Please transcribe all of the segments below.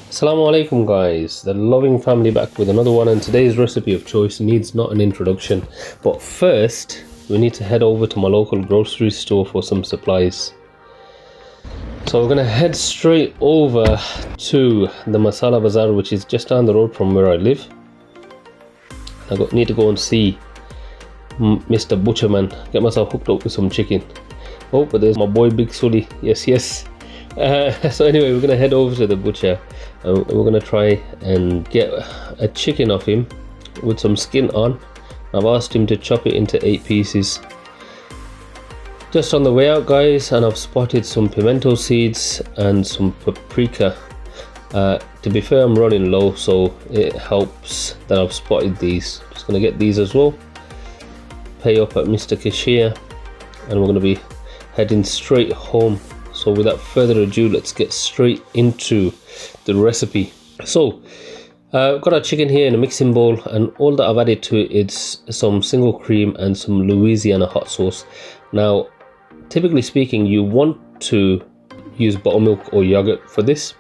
Assalamu alaikum guys, the loving family back with another one, and today's recipe of choice needs not an introduction, but first we need to head over to my local grocery store for some supplies. So we're going to head straight over to the Masala Bazaar, which is just down the road from where I live. I need to go and see Mr. Butcherman, get myself hooked up with some chicken. Oh, but there's my boy Big Sully, yes. So anyway, we're going to head over to the butcher and we're going to try and get a chicken off him with some skin on. I've asked him to chop it into 8 pieces. Just on the way out guys, and I've spotted some pimento seeds and some paprika. To be fair, I'm running low, so it helps that I've spotted these. Just going to get these as well, pay up at Mr. Cashier, and we're going to be heading straight home. So without further ado, let's get straight into the recipe. So I've got our chicken here in a mixing bowl, and all that I've added to it is some single cream and some Louisiana hot sauce. Now typically speaking, you want to use buttermilk or yogurt for this,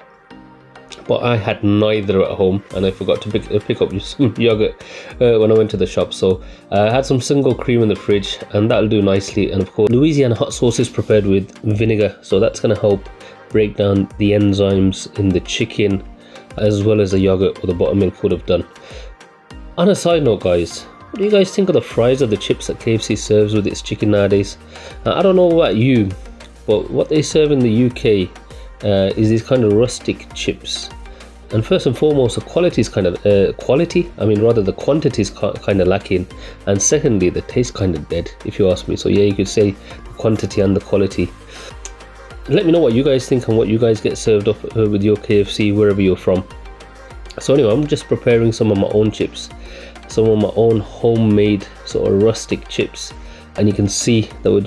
but I had neither at home and I forgot to pick up some yogurt when I went to the shop. So I had some single cream in the fridge, and that'll do nicely. And of course, Louisiana hot sauce is prepared with vinegar, so that's going to help break down the enzymes in the chicken, as well as the yogurt or the buttermilk would have done. On a side note guys, what do you guys think of the fries or the chips that KFC serves with its chicken nowadays? I don't know about you, but what they serve in the UK is these kind of rustic chips. And first and foremost, the quality is kind of the quantity is kind of lacking, and secondly, the taste kind of dead, if you ask me. So yeah, you could say the quantity and the quality. Let me know what you guys think and what you guys get served up with your KFC wherever you're from. So anyway, I'm just preparing some of my own chips, some of my own homemade sort of rustic chips, and you can see that we've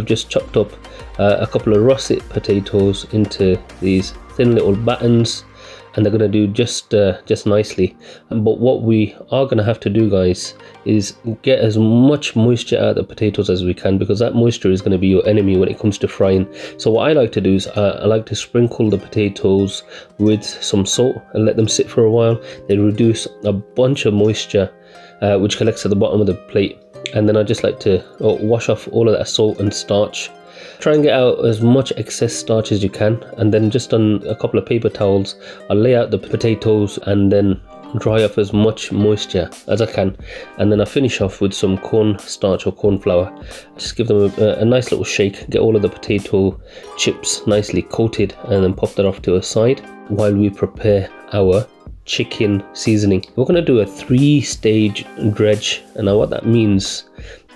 just chopped up a couple of russet potatoes into these thin little battens, and they're going to do just nicely. But what we are going to have to do guys is get as much moisture out of the potatoes as we can, because that moisture is going to be your enemy when it comes to frying. So what I like to do is I like to sprinkle the potatoes with some salt and let them sit for a while. They reduce a bunch of moisture which collects at the bottom of the plate, and then I just like to wash off all of that salt and starch. Try and get out as much excess starch as you can, and then just on a couple of paper towels I'll lay out the potatoes and then dry off as much moisture as I can, and then I finish off with some corn starch or corn flour. Just give them a nice little shake, get all of the potato chips nicely coated, and then pop that off to a side while we prepare our chicken seasoning. We're going to do a 3-stage dredge, and now what that means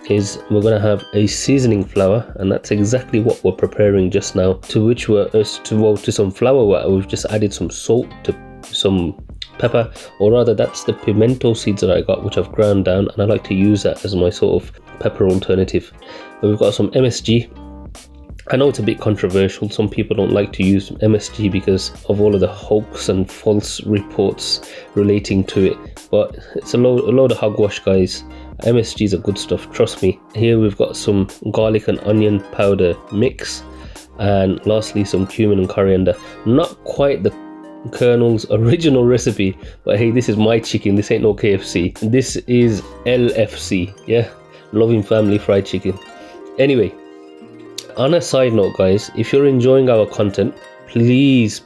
is we're going to have a seasoning flour, and that's exactly what we're preparing just now, to which to some flour we've just added some salt, to some pepper, or rather that's the pimento seeds that I got, which I've ground down, and I like to use that as my sort of pepper alternative. And we've got some MSG. I know it's a bit controversial, some people don't like to use MSG because of all of the hoax and false reports relating to it, but it's a load of hogwash guys. MSG is a good stuff, trust me. Here we've got some garlic and onion powder mix, and lastly some cumin and coriander. Not quite the Colonel's original recipe, but hey, this is my chicken, this ain't no KFC. This is LFC, yeah, loving family fried chicken. Anyway, on a side note guys, if you're enjoying our content, please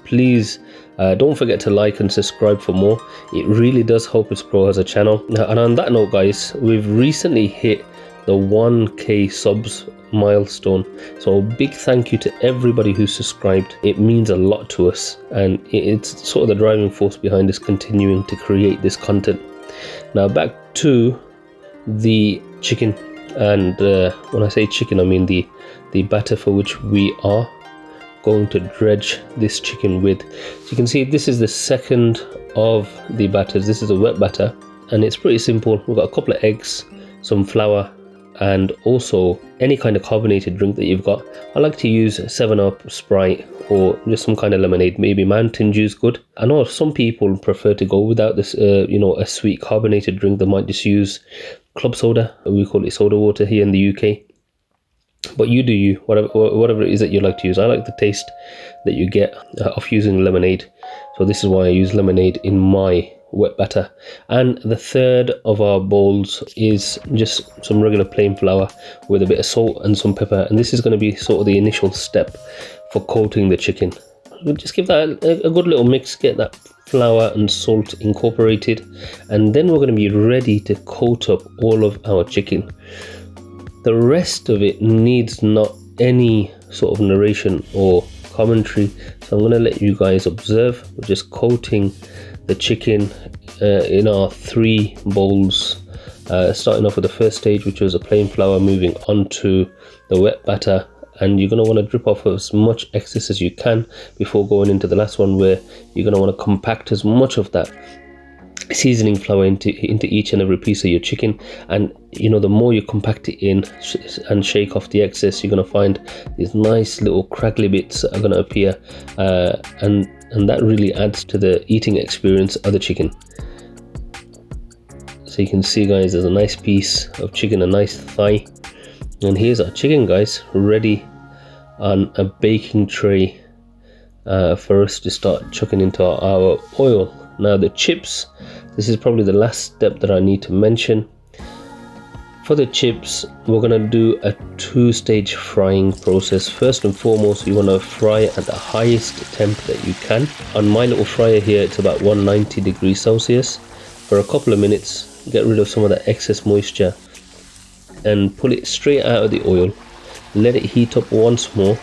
don't forget to like and subscribe for more. It really does help us grow as a channel. And on that note guys, we've recently hit the 1k subs milestone, so a big thank you to everybody who subscribed. It means a lot to us, and it's sort of the driving force behind us continuing to create this content. Now back to the chicken, and when I say chicken I mean the batter for which we are going to dredge this chicken with. So you can see this is the second of the batters. This is a wet batter, and it's pretty simple. We've got a couple of eggs, some flour, and also any kind of carbonated drink that you've got. I like to use 7-Up, Sprite, or just some kind of lemonade, maybe Mountain Dew's good. I know some people prefer to go without this a sweet carbonated drink. They might just use club soda, we call it soda water here in the UK. But you do you, whatever it is that you like to use. I like the taste that you get off using lemonade. So this is why I use lemonade in my wet batter. And the third of our bowls is just some regular plain flour with a bit of salt and some pepper, and this is going to be sort of the initial step for coating the chicken. We'll just give that a good little mix, get that flour and salt incorporated, and then we're going to be ready to coat up all of our chicken. The rest of it needs not any sort of narration or commentary, so I'm going to let you guys observe. We're just coating the chicken in our 3 bowls, starting off with the first stage, which was a plain flour, moving onto the wet batter, and you're going to want to drip off as much excess as you can before going into the last one, where you're going to want to compact as much of that seasoning flour into each and every piece of your chicken. And you know, the more you compact it in and shake off the excess, you're going to find these nice little crackly bits that are going to appear, and that really adds to the eating experience of the chicken. So you can see, guys, there's a nice piece of chicken, a nice thigh, and here's our chicken, guys, ready on a baking tray for us to start chucking into our oil. Now the chips, this is probably the last step that I need to mention. For the chips, we're going to do a 2-stage frying process. First and foremost, you want to fry at the highest temp that you can. On my little fryer here, it's about 190 degrees Celsius for a couple of minutes. Get rid of some of the excess moisture and pull it straight out of the oil. Let it heat up once more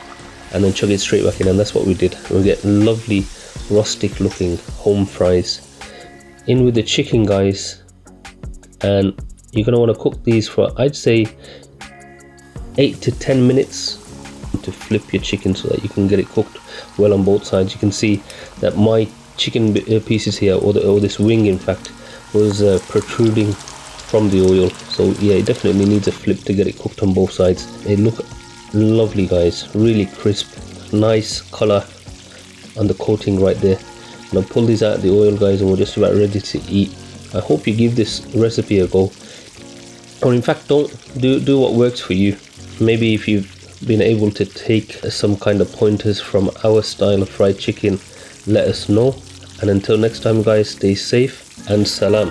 and then chuck it straight back in, and that's what we did. We get lovely rustic looking home fries in with the chicken, guys, and you're going to want to cook these for, I'd say, 8 to 10 minutes to flip your chicken so that you can get it cooked well on both sides. You can see that my chicken pieces here, or this wing in fact, was protruding from the oil. So yeah, it definitely needs a flip to get it cooked on both sides. They look lovely, guys, really crisp, nice color on the coating right there. And I'll pull these out of the oil, guys, and we're just about ready to eat. I hope you give this recipe a go, or in fact don't do what works for you. Maybe if you've been able to take some kind of pointers from our style of fried chicken, let us know. And until next time, guys, stay safe and salam.